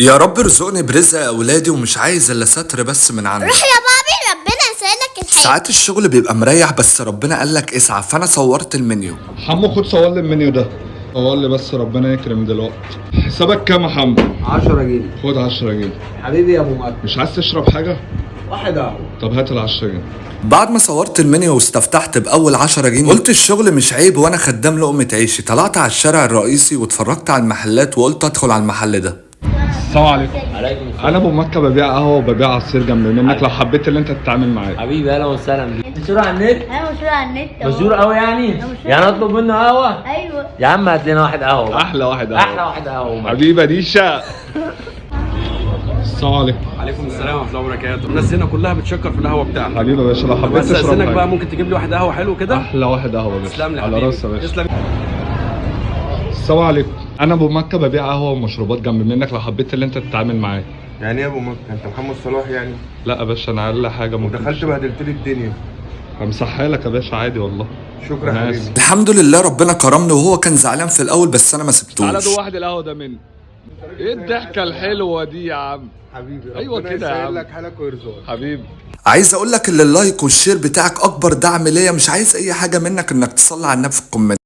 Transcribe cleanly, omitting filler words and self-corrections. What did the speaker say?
يا رب ارزقني برزق اولادي ومش عايز الا ستر بس من عندك. روح يا بابي ربنا يسهلك الحال. ساعات الشغل بيبقى مريح بس ربنا قالك اسعى، فانا صورت المنيو. حمو خد صور لي المنيو ده. صور لي بس ربنا يكرم دلوقتي. حسابك كام يا حمو؟ 10 جنيه. خد 10 جنيه. حبيبي يا ابو مكة. مش عايز تشرب حاجة؟ واحد قهوة. طب هات ال 10 جنيه. بعد ما صورت المنيو واستفتحت باول 10 جنيه قلت الشغل مش عيب وانا خدام لقمة عيشي. طلعت على الشارع الرئيسي واتفرجت على المحلات وقلت ادخل على المحل ده. السلام عليكم. عليكم السلام. انا ابو مكة ببيع قهوة وببيع عصير جنب منك لو حبيت اللي انت تتعامل معايا. حبيبي اهلا وسهلا بيك. مشهور على النت؟ انا مشهور على النت أهو. مشهور قوي يعني؟ مشهور. يعني اطلب منه قهوة؟ ايوه يا عم هات لنا واحد قهوة بقى. احلى واحد قهوة. احلى واحد قهوة. حبيبة ديشا. السلام عليكم. عليكم السلام ورحمه الله وبركاته. الناس هنا كلها بتشكر في القهوه بتاعك. حبيبي يا باشا لو حبيت بس تشرب استاذنك بقى حاجة. ممكن تجيب لي واحد قهوه حلو كده. احلى واحد قهوة يا باشا. تسلم لي على حبيبي. راسي يا باشا. تسلم. السلام عليكم. انا ابو مكة ببيع قهوة ومشروبات جنب منك لو حبيت اللي انت تتعامل معايا. يعني ايه يا ابو مكة؟ انت محمد صلاح يعني؟ لا يا باشا انا اقل حاجة ممكن. دخلت بهدلت لي الدنيا. همسحها لك يا باشا عادي والله. شكرا أنا حبيبي. آسف. الحمد لله ربنا كرمني وهو كان زعلان في الاول بس انا ما تعالى سبتوش. دو واحد القهوه ده مني. ايه الضحكه الحلوه دي يا عم؟ حبيبي أيوة ربنا كده يا يسهل عم. لك حالك ويرزقك. حبيبي. عايز اقول لك ان اللايك والشير بتاعك اكبر دعم ليا، مش عايز اي حاجه منك انك تصلي على النبي في الكومنت.